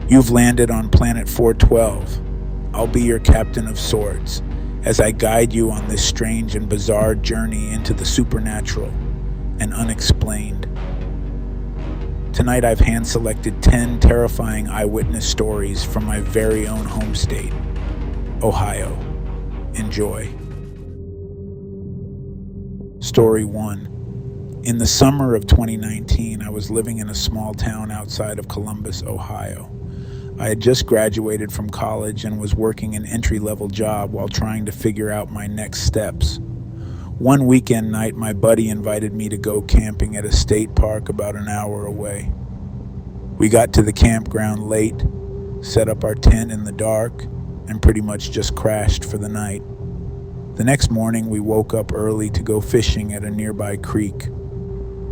You've landed on planet 412. I'll be your captain of sorts as I guide you on this strange and bizarre journey into the supernatural and unexplained. Tonight I've hand-selected 10 terrifying eyewitness stories from my very own home state, Ohio. Enjoy. Story 1. In the summer of 2019, I was living in a small town outside of Columbus, Ohio. I had just graduated from college and was working an entry-level job while trying to figure out my next steps. One weekend night, my buddy invited me to go camping at a state park about an hour away. We got to the campground late, set up our tent in the dark, and pretty much just crashed for the night. The next morning, we woke up early to go fishing at a nearby creek.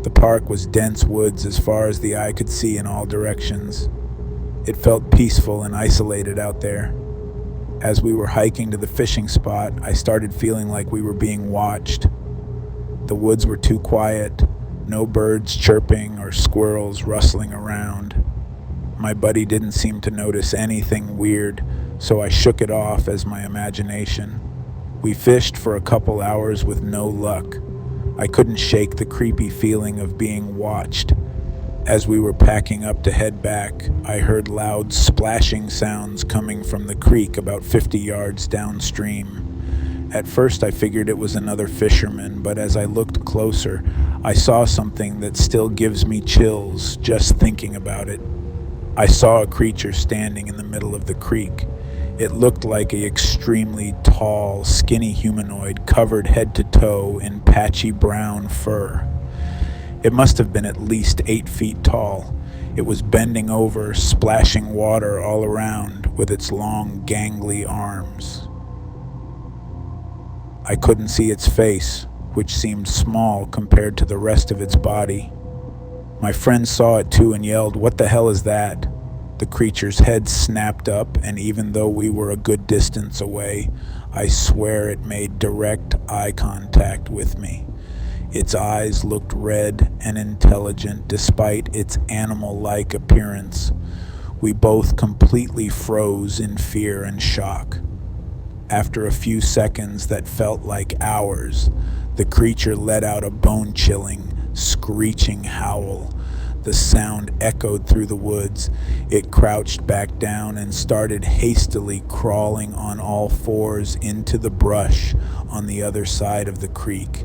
The park was dense woods as far as the eye could see in all directions. It felt peaceful and isolated out there. As we were hiking to the fishing spot, I started feeling like we were being watched. The woods were too quiet, no birds chirping or squirrels rustling around. My buddy didn't seem to notice anything weird, so I shook it off as my imagination. We fished for a couple hours with no luck. I couldn't shake the creepy feeling of being watched. As we were packing up to head back, I heard loud splashing sounds coming from the creek about 50 yards downstream. At first I figured it was another fisherman, but as I looked closer, I saw something that still gives me chills just thinking about it. I saw a creature standing in the middle of the creek. It looked like an extremely tall, skinny humanoid covered head to toe in patchy brown fur. It must have been at least 8 feet tall. It was bending over, splashing water all around with its long, gangly arms. I couldn't see its face, which seemed small compared to the rest of its body. My friend saw it too and yelled, "What the hell is that?" The creature's head snapped up, and even though we were a good distance away, I swear it made direct eye contact with me. Its eyes looked red and intelligent despite its animal-like appearance. We both completely froze in fear and shock. After a few seconds that felt like hours, the creature let out a bone-chilling, screeching howl. The sound echoed through the woods. It crouched back down and started hastily crawling on all fours into the brush on the other side of the creek.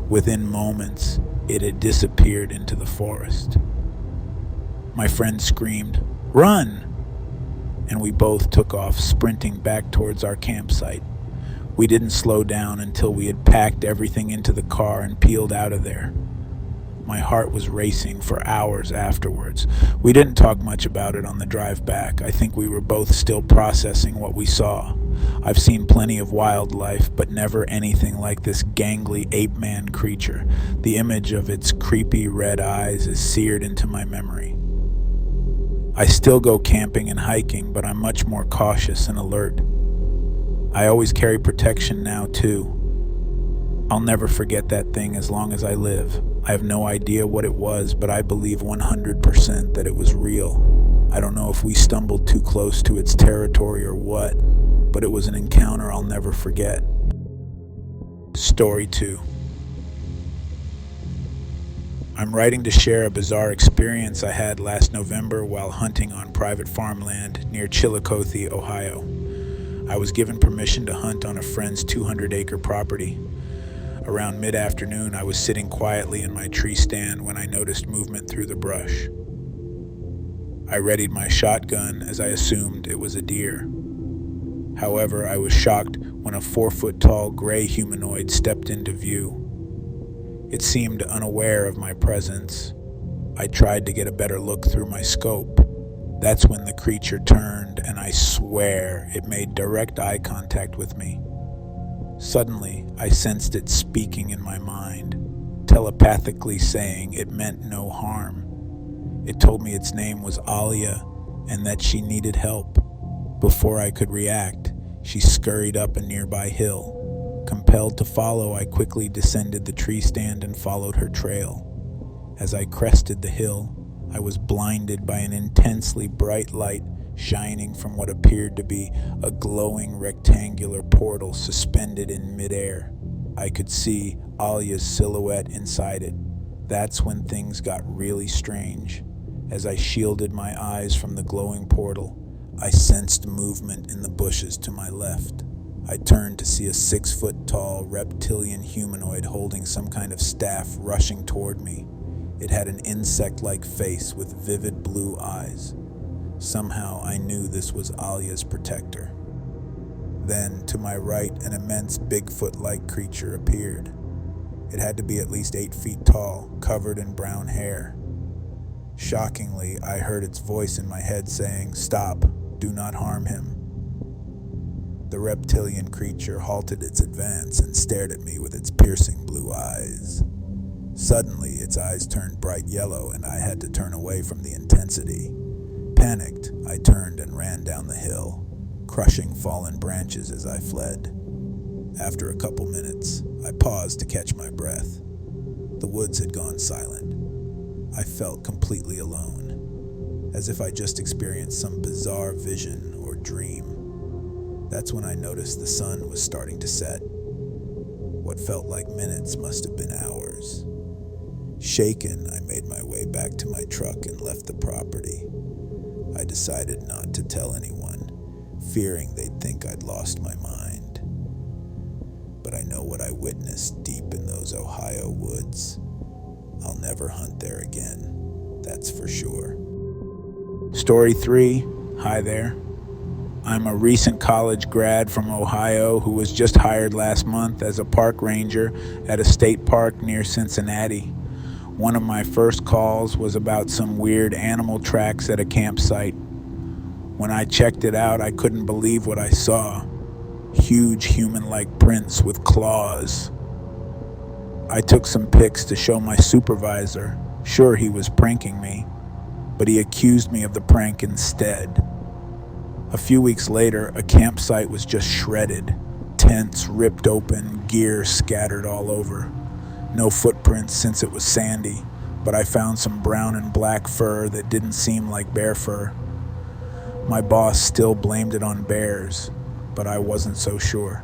Within moments, it had disappeared into the forest. My friend screamed, "Run!" And we both took off, sprinting back towards our campsite. We didn't slow down until we had packed everything into the car and peeled out of there. My heart was racing for hours afterwards. We didn't talk much about it on the drive back. I think we were both still processing what we saw. I've seen plenty of wildlife, but never anything like this gangly ape-man creature. The image of its creepy red eyes is seared into my memory. I still go camping and hiking, but I'm much more cautious and alert. I always carry protection now, too. I'll never forget that thing as long as I live. I have no idea what it was, but I believe 100% that it was real. I don't know if we stumbled too close to its territory or what, but it was an encounter I'll never forget. Story 2. I'm writing to share a bizarre experience I had last November while hunting on private farmland near Chillicothe, Ohio. I was given permission to hunt on a friend's 200-acre property. Around mid-afternoon, I was sitting quietly in my tree stand when I noticed movement through the brush. I readied my shotgun as I assumed it was a deer. However, I was shocked when a 4-foot-tall gray humanoid stepped into view. It seemed unaware of my presence. I tried to get a better look through my scope. That's when the creature turned, and I swear it made direct eye contact with me. Suddenly, I sensed it speaking in my mind, telepathically saying it meant no harm. It told me its name was Alia and that she needed help. Before I could react, she scurried up a nearby hill. Compelled to follow, I quickly descended the tree stand and followed her trail. As I crested the hill, I was blinded by an intensely bright light shining from what appeared to be a glowing rectangular portal suspended in midair. I could see Alia's silhouette inside it. That's when things got really strange. As I shielded my eyes from the glowing portal, I sensed movement in the bushes to my left. I turned to see a 6-foot-tall reptilian humanoid holding some kind of staff rushing toward me. It had an insect-like face with vivid blue eyes. Somehow I knew this was Alia's protector. Then, to my right, an immense Bigfoot-like creature appeared. It had to be at least 8 feet tall, covered in brown hair. Shockingly, I heard its voice in my head saying, "Stop, do not harm him." The reptilian creature halted its advance and stared at me with its piercing blue eyes. Suddenly, its eyes turned bright yellow and I had to turn away from the intensity. Panicked, I turned and ran down the hill, crushing fallen branches as I fled. After a couple minutes, I paused to catch my breath. The woods had gone silent. I felt completely alone, as if I just experienced some bizarre vision or dream. That's when I noticed the sun was starting to set. What felt like minutes must have been hours. Shaken, I made my way back to my truck and left the property. I decided not to tell anyone, fearing they'd think I'd lost my mind. But I know what I witnessed deep in those Ohio woods. I'll never hunt there again, that's for sure. Story 3, hi there. I'm a recent college grad from Ohio who was just hired last month as a park ranger at a state park near Cincinnati. One of my first calls was about some weird animal tracks at a campsite. When I checked it out, I couldn't believe what I saw. Huge human-like prints with claws. I took some pics to show my supervisor. Sure, he was pranking me, but he accused me of the prank instead. A few weeks later, a campsite was just shredded. Tents ripped open, gear scattered all over. No footprints since it was sandy, but I found some brown and black fur that didn't seem like bear fur. My boss still blamed it on bears, but I wasn't so sure.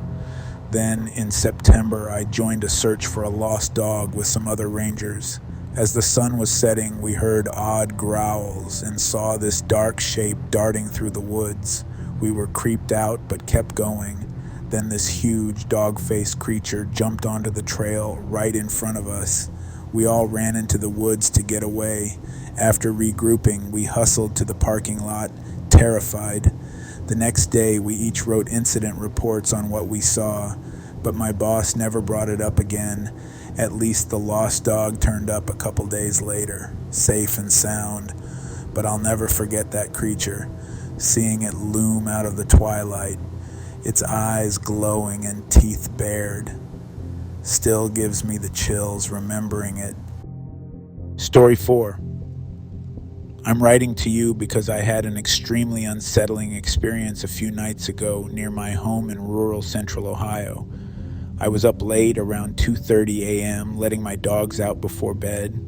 Then, in September, I joined a search for a lost dog with some other rangers. As the sun was setting, we heard odd growls and saw this dark shape darting through the woods. We were creeped out but kept going. Then this huge dog-faced creature jumped onto the trail right in front of us. We all ran into the woods to get away. After regrouping, we hustled to the parking lot, terrified. The next day, we each wrote incident reports on what we saw, but my boss never brought it up again. At least the lost dog turned up a couple days later, safe and sound. But I'll never forget that creature, seeing it loom out of the twilight, its eyes glowing and teeth bared. Still gives me the chills remembering it. Story 4. I'm writing to you because I had an extremely unsettling experience a few nights ago near my home in rural central Ohio. I was up late around 2:30 a.m. letting my dogs out before bed.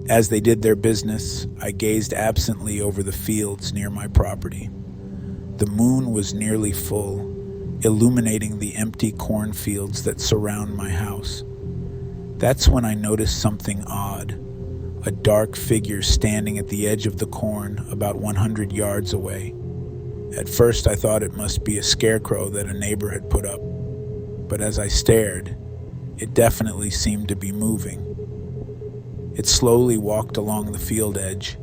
As they did their business, I gazed absently over the fields near my property. The moon was nearly full, illuminating the empty cornfields that surround my house. That's when I noticed something odd. A dark figure standing at the edge of the corn about 100 yards away. At first I thought it must be a scarecrow that a neighbor had put up, but as I stared, it definitely seemed to be moving. It slowly walked along the field edge,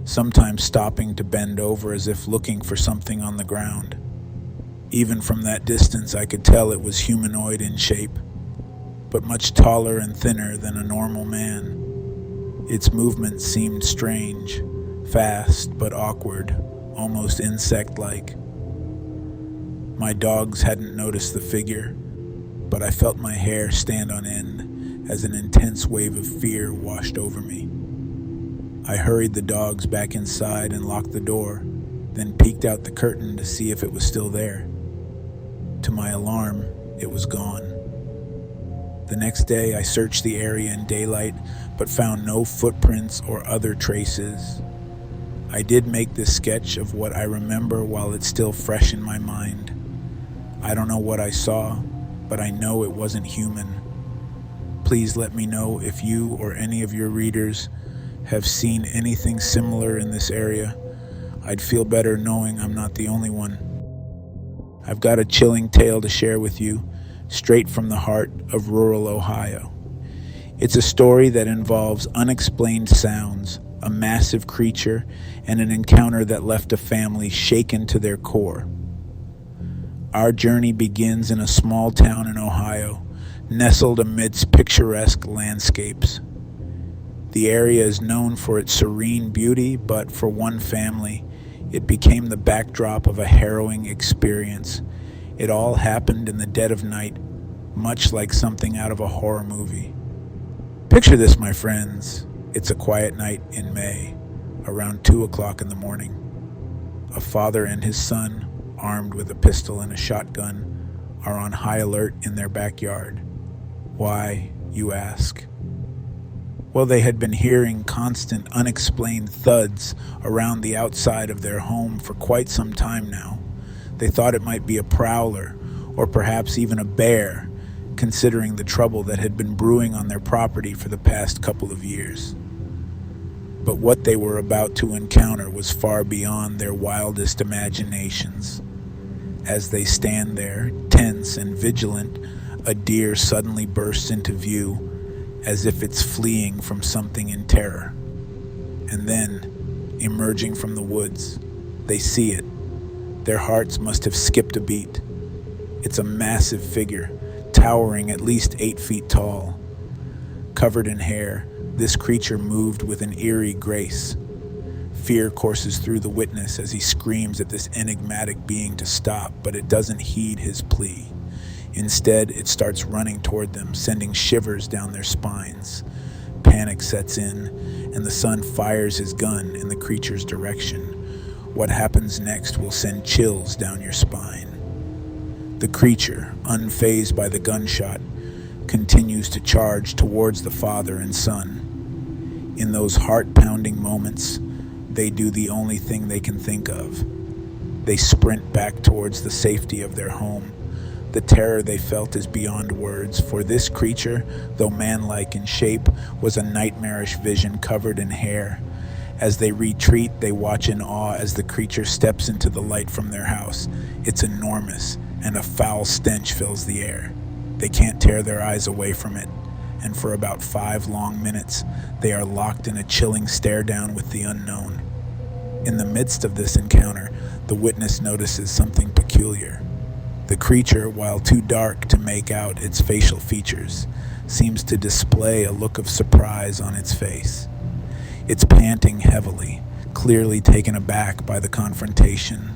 sometimes stopping to bend over as if looking for something on the ground. Even from that distance I could tell it was humanoid in shape, but much taller and thinner than a normal man. Its movement seemed strange, fast but awkward, almost insect-like. My dogs hadn't noticed the figure, but I felt my hair stand on end as an intense wave of fear washed over me. I hurried the dogs back inside and locked the door, then peeked out the curtain to see if it was still there. To my alarm, it was gone. The next day, I searched the area in daylight, but found no footprints or other traces. I did make this sketch of what I remember while it's still fresh in my mind. I don't know what I saw, but I know it wasn't human. Please let me know if you or any of your readers have seen anything similar in this area. I'd feel better knowing I'm not the only one. I've got a chilling tale to share with you, straight from the heart of rural Ohio. It's a story that involves unexplained sounds, a massive creature, and an encounter that left a family shaken to their core. Our journey begins in a small town in Ohio, nestled amidst picturesque landscapes. The area is known for its serene beauty, but for one family, it became the backdrop of a harrowing experience. It all happened in the dead of night, much like something out of a horror movie. Picture this, my friends. It's a quiet night in May, around 2 o'clock in the morning. A father and his son, armed with a pistol and a shotgun, are on high alert in their backyard. Why, you ask? Well, they had been hearing constant, unexplained thuds around the outside of their home for quite some time now. They thought it might be a prowler, or perhaps even a bear, considering the trouble that had been brewing on their property for the past couple of years. But what they were about to encounter was far beyond their wildest imaginations. As they stand there, tense and vigilant, a deer suddenly bursts into view, as if it's fleeing from something in terror. And then, emerging from the woods, they see it. Their hearts must have skipped a beat. It's a massive figure, towering at least 8 feet tall. Covered in hair, this creature moved with an eerie grace. Fear courses through the witness as he screams at this enigmatic being to stop, but it doesn't heed his plea. Instead, it starts running toward them, sending shivers down their spines. Panic sets in, and the son fires his gun in the creature's direction. What happens next will send chills down your spine. The creature, unfazed by the gunshot, continues to charge towards the father and son. In those heart-pounding moments, they do the only thing they can think of. They sprint back towards the safety of their home. The terror they felt is beyond words, for this creature, though man-like in shape, was a nightmarish vision covered in hair. As they retreat, they watch in awe as the creature steps into the light from their house. It's enormous, and a foul stench fills the air. They can't tear their eyes away from it, and for about 5 long minutes, they are locked in a chilling stare-down with the unknown. In the midst of this encounter, the witness notices something peculiar. The creature, while too dark to make out its facial features, seems to display a look of surprise on its face. It's panting heavily, clearly taken aback by the confrontation.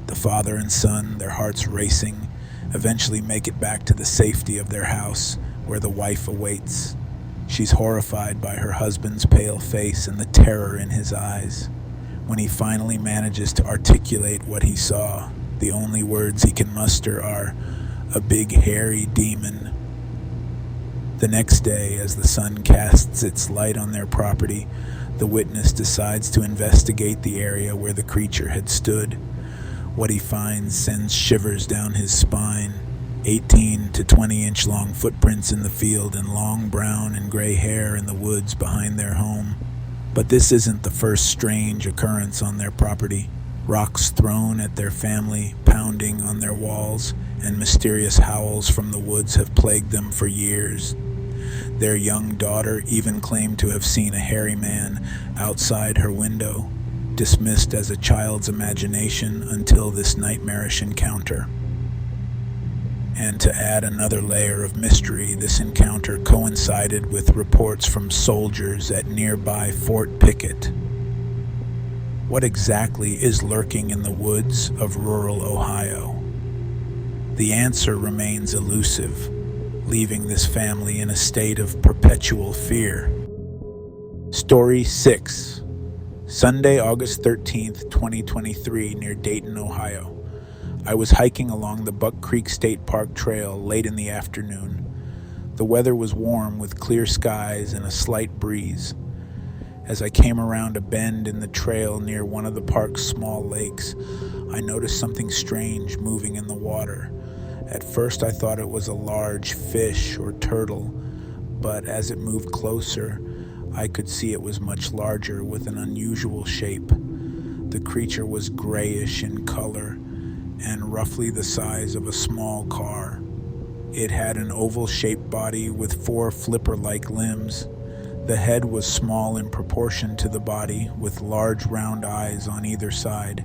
The father and son, their hearts racing, eventually make it back to the safety of their house, where the wife awaits. She's horrified by her husband's pale face and the terror in his eyes. When he finally manages to articulate what he saw, the only words he can muster are, "A big hairy demon." The next day, as the sun casts its light on their property, the witness decides to investigate the area where the creature had stood. What he finds sends shivers down his spine. 18 to 20-inch long footprints in the field and long brown and gray hair in the woods behind their home. But this isn't the first strange occurrence on their property. Rocks thrown at their family, pounding on their walls, and mysterious howls from the woods have plagued them for years. Their young daughter even claimed to have seen a hairy man outside her window, dismissed as a child's imagination until this nightmarish encounter. And to add another layer of mystery, this encounter coincided with reports from soldiers at nearby Fort Pickett. What exactly is lurking in the woods of rural Ohio? The answer remains elusive, leaving this family in a state of perpetual fear. Story 6. Sunday, August 13th, 2023, near Dayton, Ohio. I was hiking along the Buck Creek State Park Trail late in the afternoon. The weather was warm with clear skies and a slight breeze. As I came around a bend in the trail near one of the park's small lakes, I noticed something strange moving in the water. At first I thought it was a large fish or turtle, but as it moved closer, I could see it was much larger with an unusual shape. The creature was grayish in color and roughly the size of a small car. It had an oval-shaped body with 4 flipper-like limbs. The head was small in proportion to the body, with large round eyes on either side.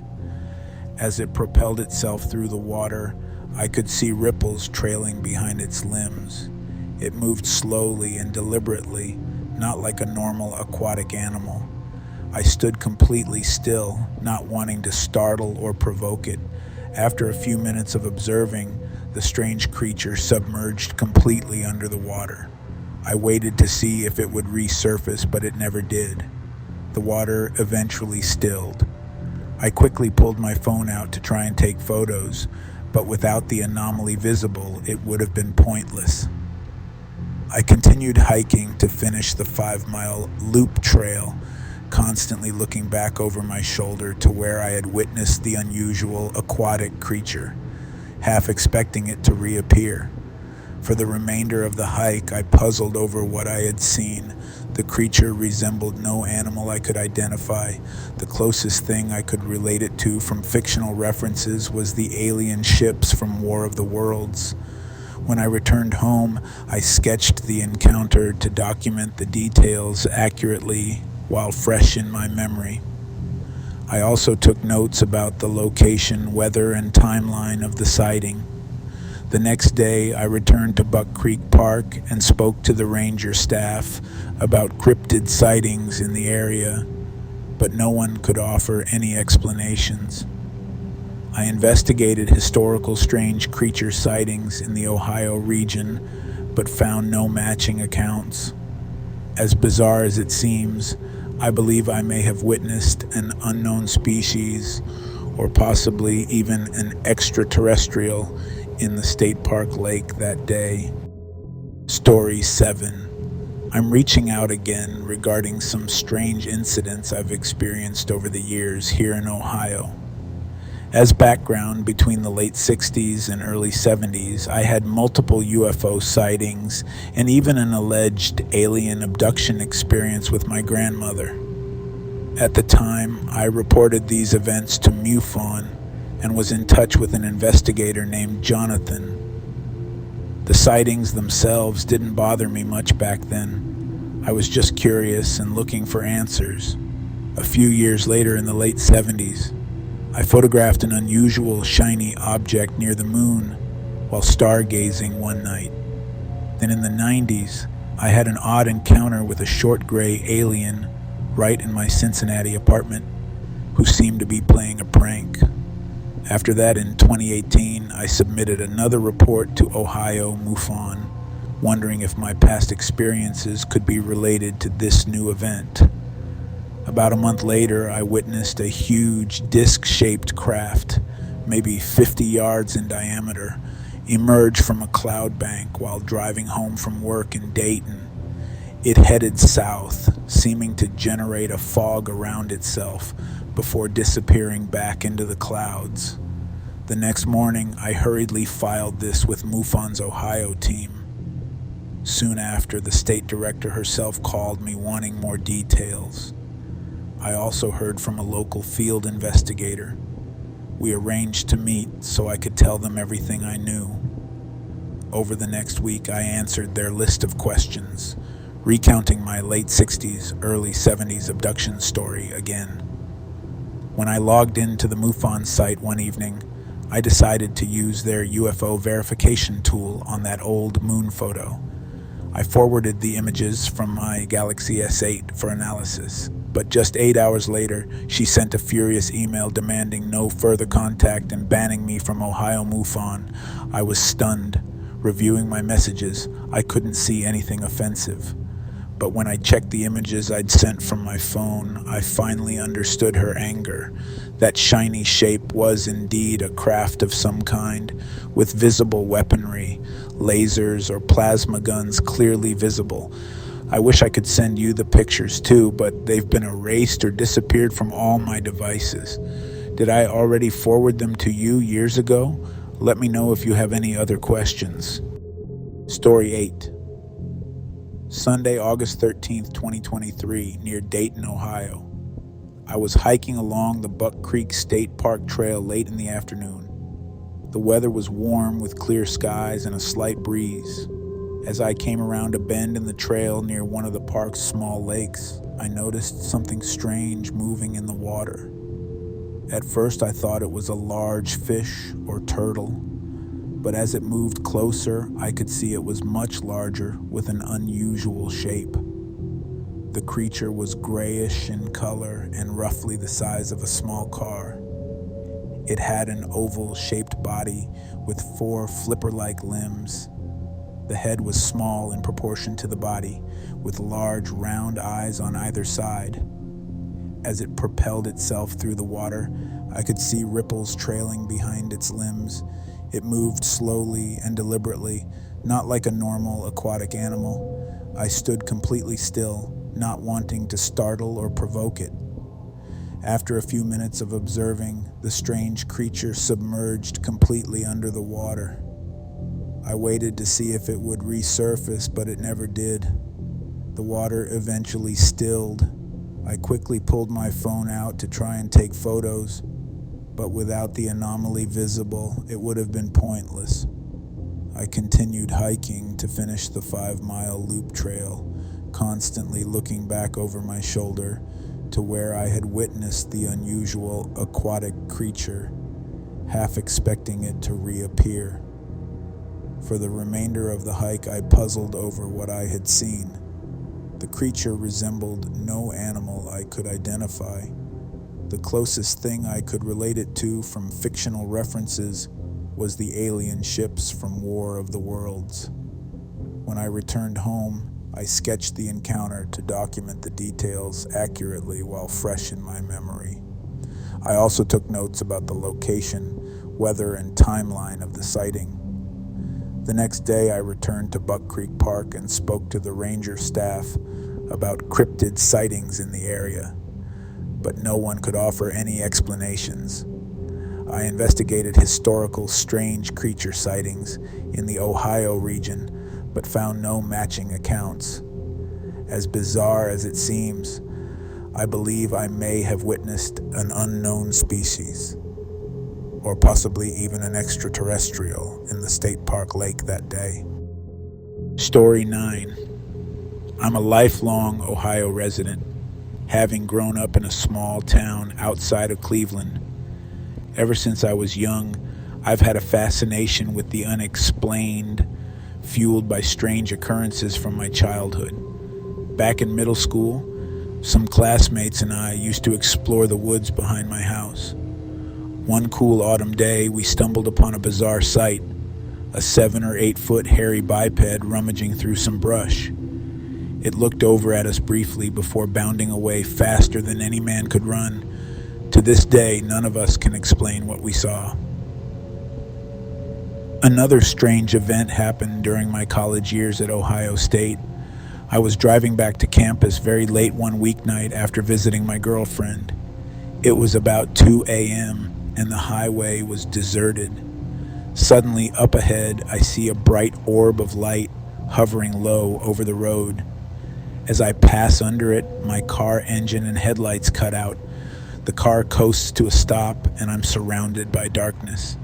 As it propelled itself through the water, I could see ripples trailing behind its limbs. It moved slowly and deliberately, not like a normal aquatic animal. I stood completely still, not wanting to startle or provoke it. After a few minutes of observing, the strange creature submerged completely under the water. I waited to see if it would resurface, but it never did. The water eventually stilled. I quickly pulled my phone out to try and take photos, but without the anomaly visible, it would have been pointless. I continued hiking to finish the 5-mile loop trail, constantly looking back over my shoulder to where I had witnessed the unusual aquatic creature, half expecting it to reappear. For the remainder of the hike, I puzzled over what I had seen. The creature resembled no animal I could identify. The closest thing I could relate it to from fictional references was the alien ships from War of the Worlds. When I returned home, I sketched the encounter to document the details accurately while fresh in my memory. I also took notes about the location, weather, and timeline of the sighting. The next day, I returned to Buck Creek Park and spoke to the ranger staff about cryptid sightings in the area, but no one could offer any explanations. I investigated historical strange creature sightings in the Ohio region, but found no matching accounts. As bizarre as it seems, I believe I may have witnessed an unknown species, or possibly even an extraterrestrial, in the state park lake that day. Story 7. I'm reaching out again regarding some strange incidents I've experienced over the years here in Ohio. As background, between the late 60s and early 70s, I had multiple UFO sightings and even an alleged alien abduction experience with my grandmother. At the time, I reported these events to MUFON and was in touch with an investigator named Jonathan. The sightings themselves didn't bother me much back then. I was just curious and looking for answers. A few years later, in the late 70s, I photographed an unusual shiny object near the moon while stargazing one night. Then in the 90s, I had an odd encounter with a short gray alien right in my Cincinnati apartment who seemed to be playing a prank. After that, in 2018, I submitted another report to Ohio MUFON, wondering if my past experiences could be related to this new event. About a month later, I witnessed a huge disc-shaped craft, maybe 50 yards in diameter, emerge from a cloud bank while driving home from work in Dayton. It headed south, seeming to generate a fog around itself before disappearing back into the clouds. The next morning, I hurriedly filed this with MUFON's Ohio team. Soon after, the state director herself called me wanting more details. I also heard from a local field investigator. We arranged to meet so I could tell them everything I knew. Over the next week, I answered their list of questions, recounting my late 60s, early 70s abduction story again. When I logged into the MUFON site one evening, I decided to use their UFO verification tool on that old moon photo. I forwarded the images from my Galaxy S8 for analysis, but just 8 hours later, she sent a furious email demanding no further contact and banning me from Ohio MUFON. I was stunned. Reviewing my messages, I couldn't see anything offensive. But when I checked the images I'd sent from my phone, I finally understood her anger. That shiny shape was indeed a craft of some kind, with visible weaponry, lasers or plasma guns clearly visible, I wish I could send you the pictures too, but they've been erased or disappeared from all my devices. Did I already forward them to you years ago? Let me know if you have any other questions. Story 8. Sunday, August 13th, 2023, near Dayton, Ohio. I was hiking along the Buck Creek State Park Trail late in the afternoon. The weather was warm with clear skies and a slight breeze. As I came around a bend in the trail near one of the park's small lakes, I noticed something strange moving in the water. At first I thought it was a large fish or turtle, but as it moved closer, I could see it was much larger with an unusual shape. The creature was grayish in color and roughly the size of a small car. It had an oval-shaped body with 4 flipper-like limbs. The head was small in proportion to the body, with large round eyes on either side. As it propelled itself through the water, I could see ripples trailing behind its limbs. It moved slowly and deliberately, not like a normal aquatic animal. I stood completely still, not wanting to startle or provoke it. After a few minutes of observing, the strange creature submerged completely under the water. I waited to see if it would resurface, but it never did. The water eventually stilled. I quickly pulled my phone out to try and take photos, but without the anomaly visible, it would have been pointless. I continued hiking to finish the 5-mile loop trail, constantly looking back over my shoulder to where I had witnessed the unusual aquatic creature, half expecting it to reappear. For the remainder of the hike, I puzzled over what I had seen. The creature resembled no animal I could identify. The closest thing I could relate it to from fictional references was the alien ships from War of the Worlds. When I returned home, I sketched the encounter to document the details accurately while fresh in my memory. I also took notes about the location, weather, and timeline of the sighting. The next day, I returned to Buck Creek Park and spoke to the ranger staff about cryptid sightings in the area, but no one could offer any explanations. I investigated historical strange creature sightings in the Ohio region, but found no matching accounts. As bizarre as it seems, I believe I may have witnessed an unknown species, or possibly even an extraterrestrial, in the state park lake that day. Story 9. I'm a lifelong Ohio resident, having grown up in a small town outside of Cleveland. Ever since I was young, I've had a fascination with the unexplained, fueled by strange occurrences from my childhood. Back in middle school, some classmates and I used to explore the woods behind my house. One cool autumn day, we stumbled upon a bizarre sight, a 7 or 8 foot hairy biped rummaging through some brush. It looked over at us briefly before bounding away faster than any man could run. To this day, none of us can explain what we saw. Another strange event happened during my college years at Ohio State. I was driving back to campus very late one weeknight after visiting my girlfriend. It was about 2 a.m. and the highway was deserted. Suddenly, up ahead, I see a bright orb of light hovering low over the road. As I pass under it, my car engine and headlights cut out. The car coasts to a stop, and I'm surrounded by darkness.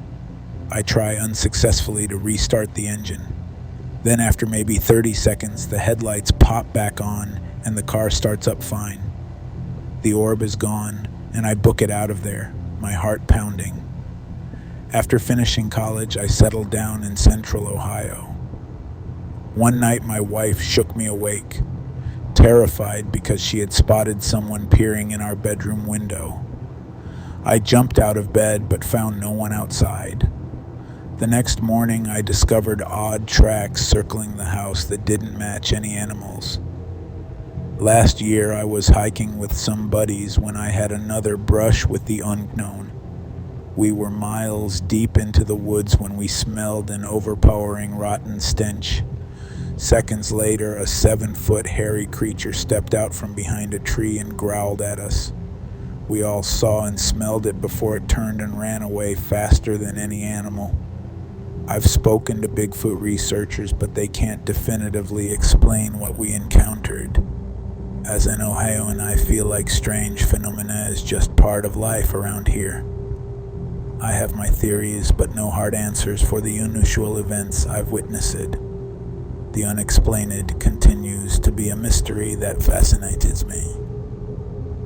I try unsuccessfully to restart the engine. Then after maybe 30 seconds, the headlights pop back on, and the car starts up fine. The orb is gone, and I book it out of there, my heart pounding. After finishing college, I settled down in central Ohio. One night, my wife shook me awake, terrified because she had spotted someone peering in our bedroom window. I jumped out of bed but found no one outside. The next morning, I discovered odd tracks circling the house that didn't match any animals. Last year, I was hiking with some buddies when I had another brush with the unknown. We were miles deep into the woods when we smelled an overpowering rotten stench. Seconds later, a 7-foot hairy creature stepped out from behind a tree and growled at us. We all saw and smelled it before it turned and ran away faster than any animal. I've spoken to Bigfoot researchers, but they can't definitively explain what we encountered. As an Ohioan, I feel like strange phenomena is just part of life around here. I have my theories, but no hard answers for the unusual events I've witnessed. The unexplained continues to be a mystery that fascinates me.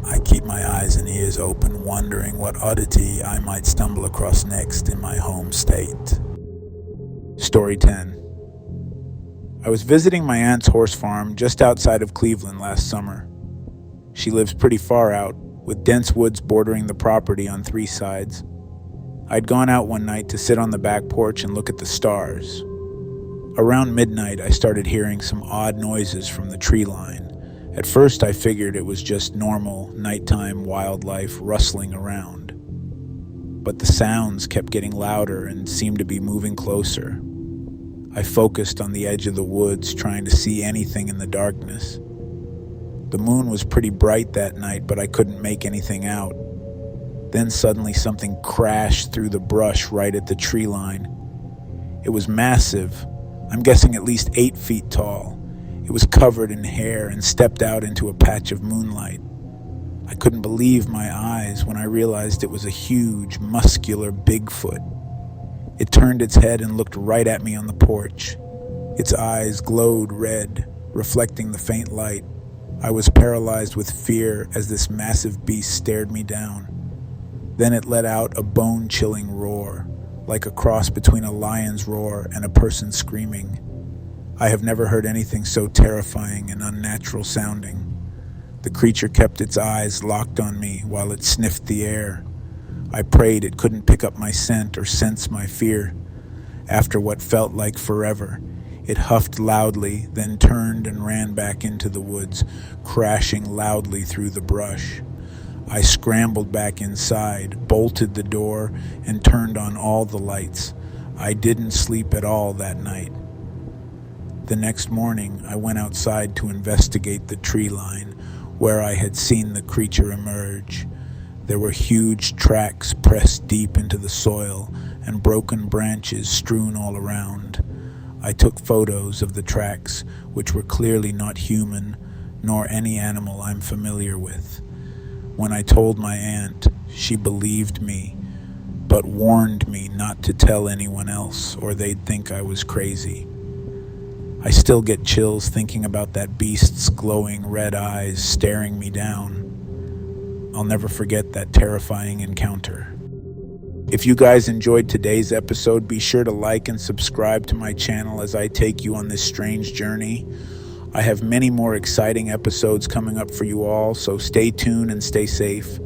I keep my eyes and ears open, wondering what oddity I might stumble across next in my home state. Story 10. I was visiting my aunt's horse farm just outside of Cleveland last summer. She lives pretty far out, with dense woods bordering the property on 3 sides. I'd gone out one night to sit on the back porch and look at the stars. Around midnight, I started hearing some odd noises from the tree line. At first, I figured it was just normal, nighttime wildlife rustling around. But the sounds kept getting louder and seemed to be moving closer. I focused on the edge of the woods, trying to see anything in the darkness. The moon was pretty bright that night, but I couldn't make anything out. Then suddenly something crashed through the brush right at the tree line. It was massive, I'm guessing at least 8 feet tall. It was covered in hair and stepped out into a patch of moonlight. I couldn't believe my eyes when I realized it was a huge, muscular Bigfoot. It turned its head and looked right at me on the porch. Its eyes glowed red, reflecting the faint light. I was paralyzed with fear as this massive beast stared me down. Then it let out a bone-chilling roar, like a cross between a lion's roar and a person screaming. I have never heard anything so terrifying and unnatural sounding. The creature kept its eyes locked on me while it sniffed the air. I prayed it couldn't pick up my scent or sense my fear. After what felt like forever, it huffed loudly, then turned and ran back into the woods, crashing loudly through the brush. I scrambled back inside, bolted the door, and turned on all the lights. I didn't sleep at all that night. The next morning, I went outside to investigate the tree line, where I had seen the creature emerge. There were huge tracks pressed deep into the soil and broken branches strewn all around. I took photos of the tracks, which were clearly not human, nor any animal I'm familiar with. When I told my aunt, she believed me, but warned me not to tell anyone else or they'd think I was crazy. I still get chills thinking about that beast's glowing red eyes staring me down. I'll never forget that terrifying encounter. If you guys enjoyed today's episode, be sure to like and subscribe to my channel as I take you on this strange journey. I have many more exciting episodes coming up for you all, so stay tuned and stay safe.